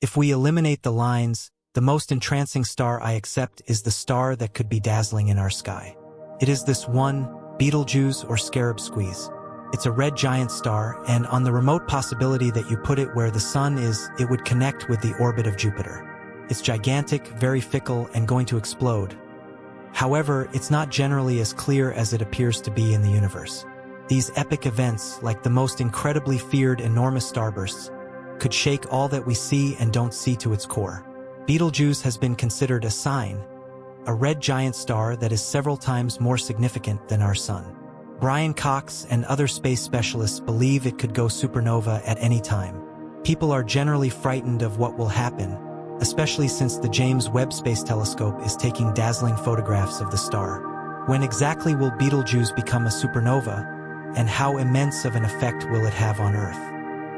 If we eliminate the lines, the most entrancing star I accept is the star that could be dazzling in our sky. It is this one, Betelgeuse or Scarab Squeeze. It's a red giant star, and on the remote possibility that you put it where the sun is, it would connect with the orbit of Jupiter. It's gigantic, very fickle, and going to explode. However, it's not generally as clear as it appears to be in the universe. These epic events, like the most incredibly feared enormous starbursts, could shake all that we see and don't see to its core. Betelgeuse has been considered a sign, a red giant star that is several times more significant than our sun. Brian Cox and other space specialists believe it could go supernova at any time. People are generally frightened of what will happen, especially since the James Webb Space Telescope is taking dazzling photographs of the star. When exactly will Betelgeuse become a supernova, and how immense of an effect will it have on Earth?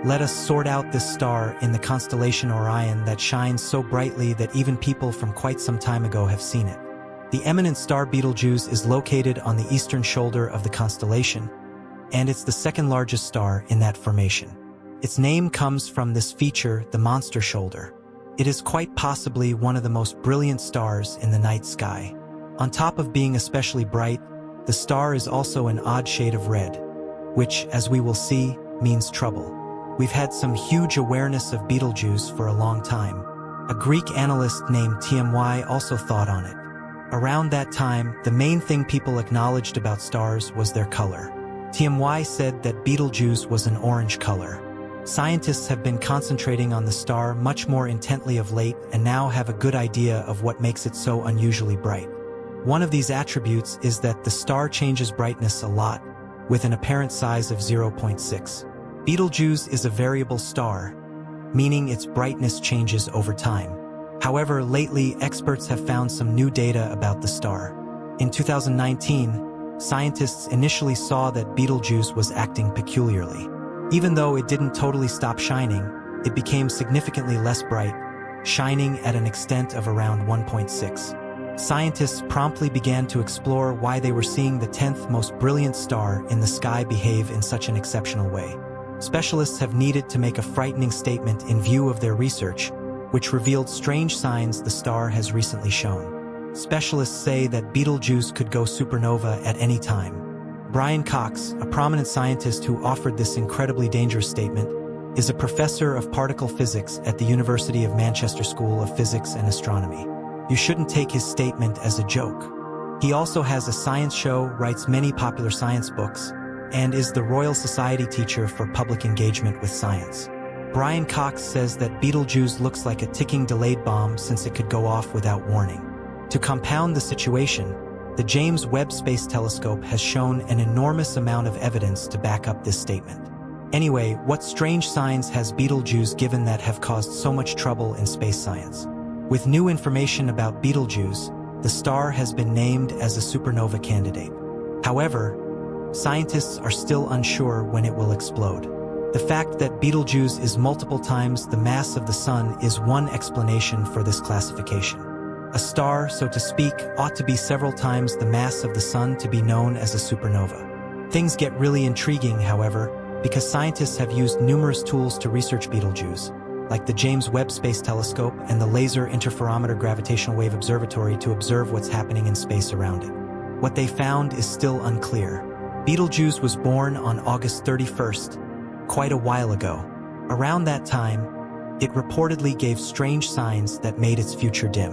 Let us sort out this star in the constellation Orion that shines so brightly that even people from quite some time ago have seen it. The eminent star Betelgeuse is located on the eastern shoulder of the constellation, and it's the second largest star in that formation. Its name comes from this feature, the monster shoulder. It is quite possibly one of the most brilliant stars in the night sky. On top of being especially bright, the star is also an odd shade of red, which, as we will see, means trouble. We've had some huge awareness of Betelgeuse for a long time. A Greek analyst named TMY also thought on it. Around that time, the main thing people acknowledged about stars was their color. TMY said that Betelgeuse was an orange color. Scientists have been concentrating on the star much more intently of late and now have a good idea of what makes it so unusually bright. One of these attributes is that the star changes brightness a lot, with an apparent size of 0.6. Betelgeuse is a variable star, meaning its brightness changes over time. However, lately, experts have found some new data about the star. In 2019, scientists initially saw that Betelgeuse was acting peculiarly. Even though it didn't totally stop shining, it became significantly less bright, shining at an extent of around 1.6. Scientists promptly began to explore why they were seeing the 10th most brilliant star in the sky behave in such an exceptional way. Specialists have needed to make a frightening statement in view of their research, which revealed strange signs the star has recently shown. Specialists say that Betelgeuse could go supernova at any time. Brian Cox, a prominent scientist who offered this incredibly dangerous statement, is a professor of particle physics at the University of Manchester School of Physics and Astronomy. You shouldn't take his statement as a joke. He also has a science show, writes many popular science books, and is the Royal Society teacher for public engagement with science. Brian Cox says that Betelgeuse looks like a ticking delayed bomb since it could go off without warning. To compound the situation, the James Webb Space Telescope has shown an enormous amount of evidence to back up this statement. Anyway, what strange signs has Betelgeuse given that have caused so much trouble in space science? With new information about Betelgeuse, the star has been named as a supernova candidate. However, scientists are still unsure when it will explode. The fact that Betelgeuse is multiple times the mass of the Sun is one explanation for this classification. A star, so to speak, ought to be several times the mass of the Sun to be known as a supernova. Things get really intriguing, however, because scientists have used numerous tools to research Betelgeuse, like the James Webb Space Telescope and the Laser Interferometer Gravitational Wave Observatory to observe what's happening in space around it. What they found is still unclear. Betelgeuse was born on August 31st, quite a while ago. Around that time, it reportedly gave strange signs that made its future dim.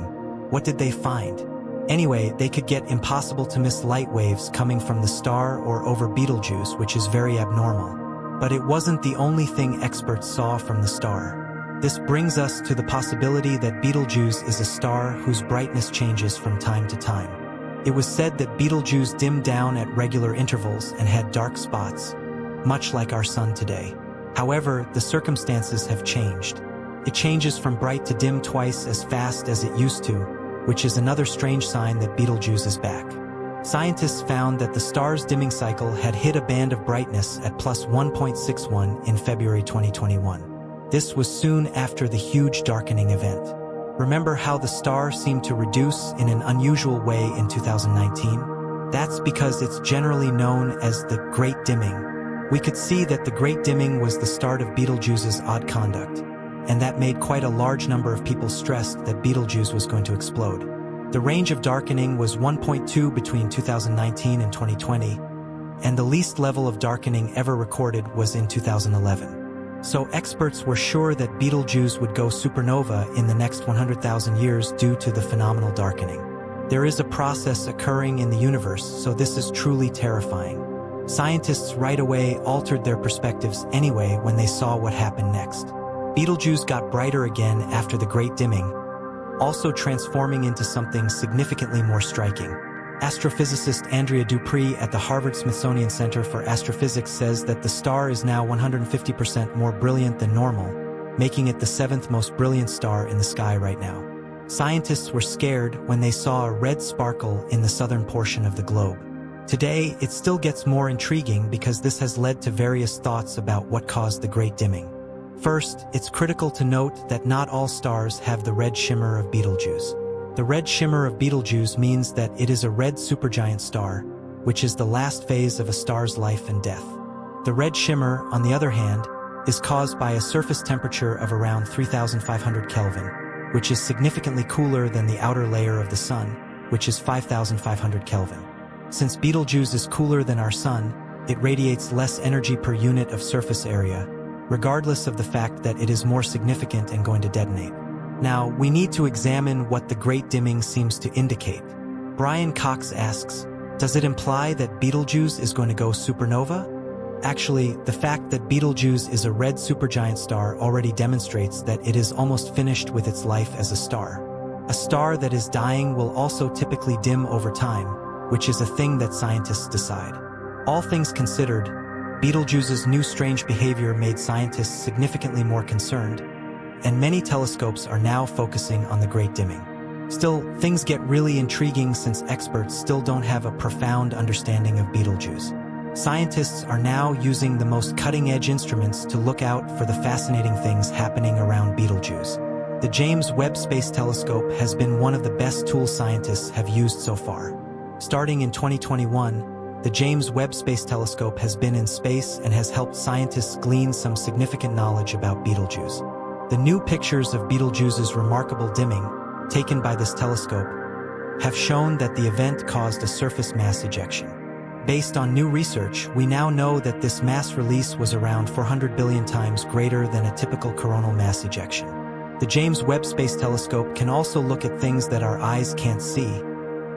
What did they find? Anyway, they could get impossible-to-miss light waves coming from the star or over Betelgeuse, which is very abnormal. But it wasn't the only thing experts saw from the star. This brings us to the possibility that Betelgeuse is a star whose brightness changes from time to time. It was said that Betelgeuse dimmed down at regular intervals and had dark spots, much like our sun today. However, the circumstances have changed. It changes from bright to dim twice as fast as it used to, which is another strange sign that Betelgeuse is back. Scientists found that the star's dimming cycle had hit a band of brightness at plus 1.61 in February 2021. This was soon after the huge darkening event. Remember how the star seemed to reduce in an unusual way in 2019? That's because it's generally known as the Great Dimming. We could see that the Great Dimming was the start of Betelgeuse's odd conduct. and that made quite a large number of people stressed that Betelgeuse was going to explode. The range of darkening was 1.2 between 2019 and 2020, and the least level of darkening ever recorded was in 2011. So experts were sure that Betelgeuse would go supernova in the next 100,000 years due to the phenomenal darkening. There is a process occurring in the universe, so this is truly terrifying. Scientists right away altered their perspectives anyway when they saw what happened next. Betelgeuse got brighter again after the Great Dimming, also transforming into something significantly more striking. Astrophysicist Andrea Dupree at the Harvard-Smithsonian Center for Astrophysics says that the star is now 150% more brilliant than normal, making it the 7th most brilliant star in the sky right now. Scientists were scared when they saw a red sparkle in the southern portion of the globe. Today, it still gets more intriguing because this has led to various thoughts about what caused the Great Dimming. First, it's critical to note that not all stars have the red shimmer of Betelgeuse. The red shimmer of Betelgeuse means that it is a red supergiant star, which is the last phase of a star's life and death. The red shimmer, on the other hand, is caused by a surface temperature of around 3,500 Kelvin, which is significantly cooler than the outer layer of the Sun, which is 5,500 Kelvin. Since Betelgeuse is cooler than our Sun, it radiates less energy per unit of surface area, regardless of the fact that it is more significant and going to detonate. Now, we need to examine what the Great Dimming seems to indicate. Brian Cox asks, does it imply that Betelgeuse is going to go supernova? Actually, the fact that Betelgeuse is a red supergiant star already demonstrates that it is almost finished with its life as a star. A star that is dying will also typically dim over time, which is a thing that scientists decide. All things considered, Betelgeuse's new strange behavior made scientists significantly more concerned, and many telescopes are now focusing on the Great Dimming. Still, things get really intriguing since experts still don't have a profound understanding of Betelgeuse. Scientists are now using the most cutting-edge instruments to look out for the fascinating things happening around Betelgeuse. The James Webb Space Telescope has been one of the best tools scientists have used so far. Starting in 2021, the James Webb Space Telescope has been in space and has helped scientists glean some significant knowledge about Betelgeuse. The new pictures of Betelgeuse's remarkable dimming, taken by this telescope, have shown that the event caused a surface mass ejection. Based on new research, we now know that this mass release was around 400 billion times greater than a typical coronal mass ejection. The James Webb Space Telescope can also look at things that our eyes can't see,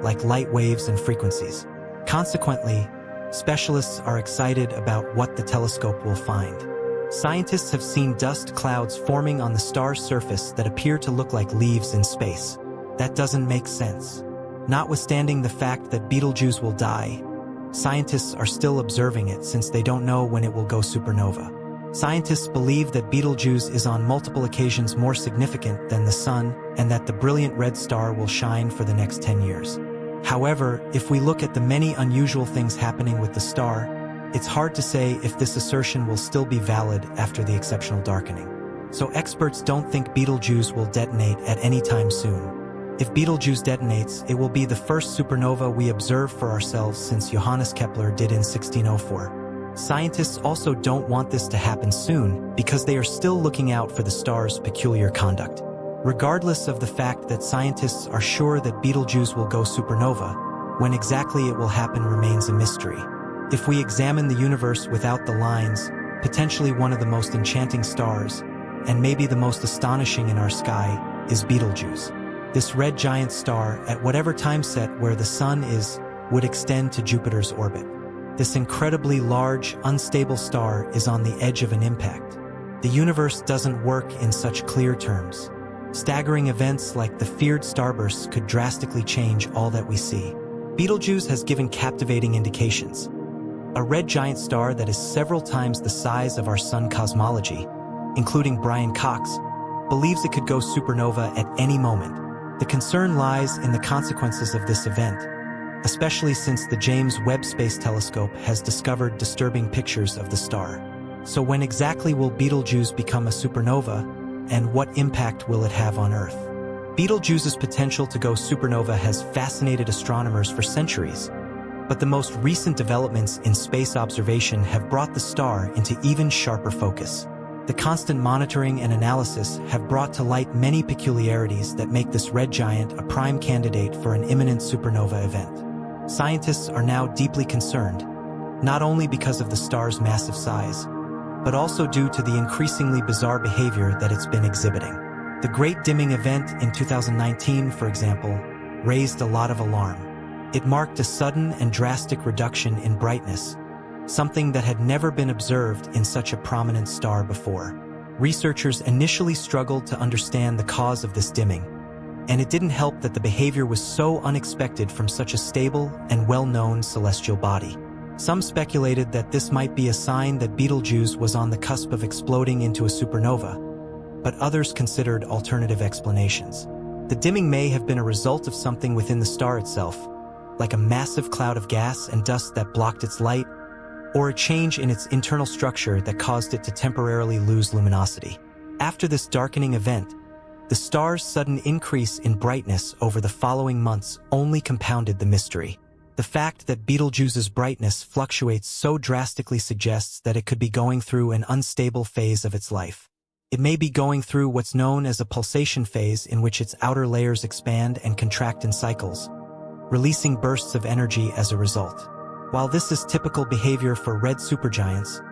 like light waves and frequencies. Consequently, specialists are excited about what the telescope will find. Scientists have seen dust clouds forming on the star's surface that appear to look like leaves in space. That doesn't make sense. Notwithstanding the fact that Betelgeuse will die, scientists are still observing it since they don't know when it will go supernova. Scientists believe that Betelgeuse is on multiple occasions more significant than the Sun and that the brilliant red star will shine for the next 10 years. However, if we look at the many unusual things happening with the star, it's hard to say if this assertion will still be valid after the exceptional darkening. So experts don't think Betelgeuse will detonate at any time soon. If Betelgeuse detonates, it will be the first supernova we observe for ourselves since Johannes Kepler did in 1604. Scientists also don't want this to happen soon because they are still looking out for the star's peculiar conduct. Regardless of the fact that scientists are sure that Betelgeuse will go supernova, when exactly it will happen remains a mystery. If we examine the universe without the lines, potentially one of the most enchanting stars, and maybe the most astonishing in our sky, is Betelgeuse. This red giant star, at whatever time set where the Sun is, would extend to Jupiter's orbit. This incredibly large, unstable star is on the edge of an impact. The universe doesn't work in such clear terms. Staggering events like the feared starbursts could drastically change all that we see. Betelgeuse has given captivating indications. A red giant star that is several times the size of our Sun cosmology, including Brian Cox, believes it could go supernova at any moment. The concern lies in the consequences of this event, especially since the James Webb Space Telescope has discovered disturbing pictures of the star. So when exactly will Betelgeuse become a supernova, and what impact will it have on Earth? Betelgeuse's potential to go supernova has fascinated astronomers for centuries, but the most recent developments in space observation have brought the star into even sharper focus. The constant monitoring and analysis have brought to light many peculiarities that make this red giant a prime candidate for an imminent supernova event. Scientists are now deeply concerned, not only because of the star's massive size, but also due to the increasingly bizarre behavior that it's been exhibiting. The Great Dimming event in 2019, for example, raised a lot of alarm. It marked a sudden and drastic reduction in brightness, something that had never been observed in such a prominent star before. Researchers initially struggled to understand the cause of this dimming, and it didn't help that the behavior was so unexpected from such a stable and well-known celestial body. Some speculated that this might be a sign that Betelgeuse was on the cusp of exploding into a supernova, but others considered alternative explanations. The dimming may have been a result of something within the star itself, like a massive cloud of gas and dust that blocked its light, or a change in its internal structure that caused it to temporarily lose luminosity. After this darkening event, the star's sudden increase in brightness over the following months only compounded the mystery. The fact that Betelgeuse's brightness fluctuates so drastically suggests that it could be going through an unstable phase of its life. It may be going through what's known as a pulsation phase, in which its outer layers expand and contract in cycles, releasing bursts of energy as a result. While this is typical behavior for red supergiants,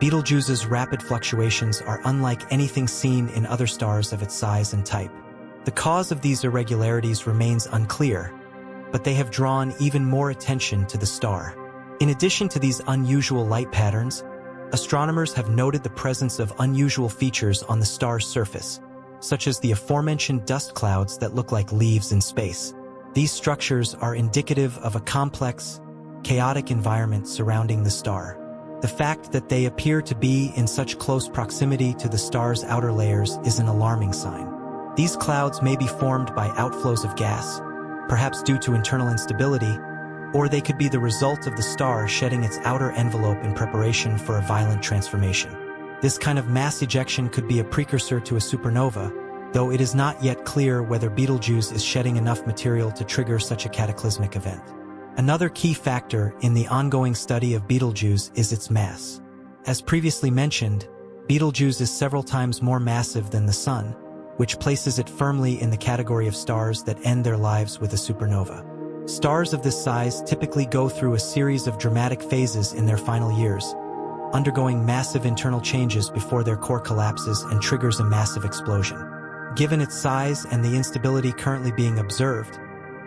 Betelgeuse's rapid fluctuations are unlike anything seen in other stars of its size and type. The cause of these irregularities remains unclear, but they have drawn even more attention to the star. In addition to these unusual light patterns, astronomers have noted the presence of unusual features on the star's surface, such as the aforementioned dust clouds that look like leaves in space. These structures are indicative of a complex, chaotic environment surrounding the star. The fact that they appear to be in such close proximity to the star's outer layers is an alarming sign. These clouds may be formed by outflows of gas, perhaps due to internal instability, or they could be the result of the star shedding its outer envelope in preparation for a violent transformation. This kind of mass ejection could be a precursor to a supernova, though it is not yet clear whether Betelgeuse is shedding enough material to trigger such a cataclysmic event. Another key factor in the ongoing study of Betelgeuse is its mass. As previously mentioned, Betelgeuse is several times more massive than the Sun, which places it firmly in the category of stars that end their lives with a supernova. Stars of this size typically go through a series of dramatic phases in their final years, undergoing massive internal changes before their core collapses and triggers a massive explosion. Given its size and the instability currently being observed,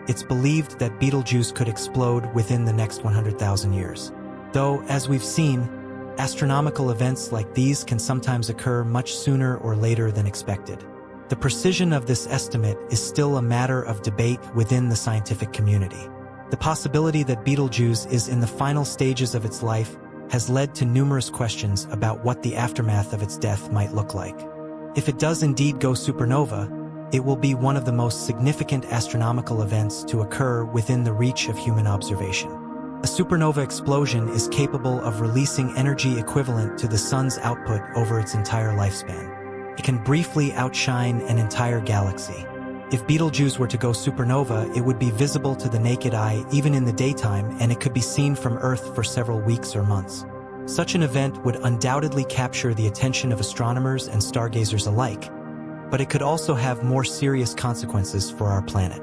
it's believed that Betelgeuse could explode within the next 100,000 years. Though, as we've seen, astronomical events like these can sometimes occur much sooner or later than expected. The precision of this estimate is still a matter of debate within the scientific community. The possibility that Betelgeuse is in the final stages of its life has led to numerous questions about what the aftermath of its death might look like. If it does indeed go supernova, it will be one of the most significant astronomical events to occur within the reach of human observation. A supernova explosion is capable of releasing energy equivalent to the Sun's output over its entire lifespan. It can briefly outshine an entire galaxy. If Betelgeuse were to go supernova, it would be visible to the naked eye even in the daytime, and it could be seen from Earth for several weeks or months. Such an event would undoubtedly capture the attention of astronomers and stargazers alike, but it could also have more serious consequences for our planet.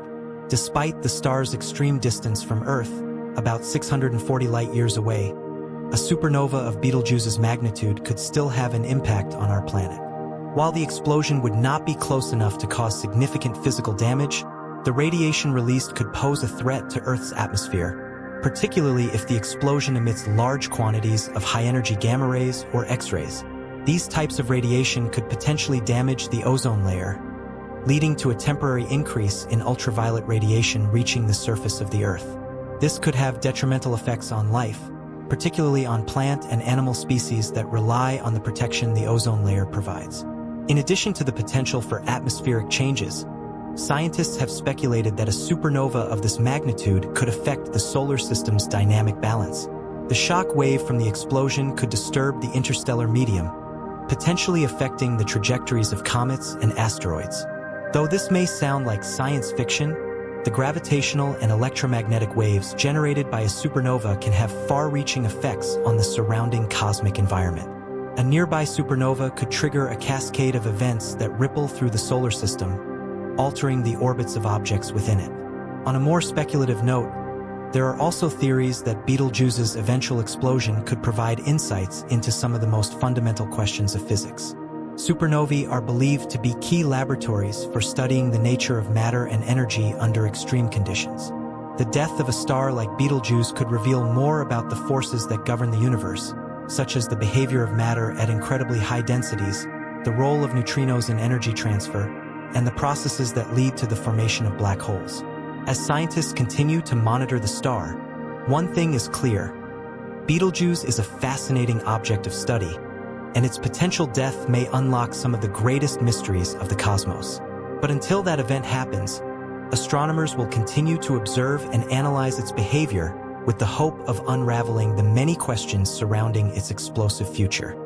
Despite the star's extreme distance from Earth, about 640 light-years away, a supernova of Betelgeuse's magnitude could still have an impact on our planet. While the explosion would not be close enough to cause significant physical damage, the radiation released could pose a threat to Earth's atmosphere, particularly if the explosion emits large quantities of high-energy gamma rays or X-rays. These types of radiation could potentially damage the ozone layer, leading to a temporary increase in ultraviolet radiation reaching the surface of the Earth. This could have detrimental effects on life, particularly on plant and animal species that rely on the protection the ozone layer provides. In addition to the potential for atmospheric changes, scientists have speculated that a supernova of this magnitude could affect the solar system's dynamic balance. The shock wave from the explosion could disturb the interstellar medium, potentially affecting the trajectories of comets and asteroids. Though this may sound like science fiction, the gravitational and electromagnetic waves generated by a supernova can have far-reaching effects on the surrounding cosmic environment. A nearby supernova could trigger a cascade of events that ripple through the solar system, altering the orbits of objects within it. On a more speculative note, there are also theories that Betelgeuse's eventual explosion could provide insights into some of the most fundamental questions of physics. Supernovae are believed to be key laboratories for studying the nature of matter and energy under extreme conditions. The death of a star like Betelgeuse could reveal more about the forces that govern the universe, such as the behavior of matter at incredibly high densities, the role of neutrinos in energy transfer, and the processes that lead to the formation of black holes. As scientists continue to monitor the star, one thing is clear: Betelgeuse is a fascinating object of study, and its potential death may unlock some of the greatest mysteries of the cosmos. But until that event happens, astronomers will continue to observe and analyze its behavior with the hope of unraveling the many questions surrounding its explosive future.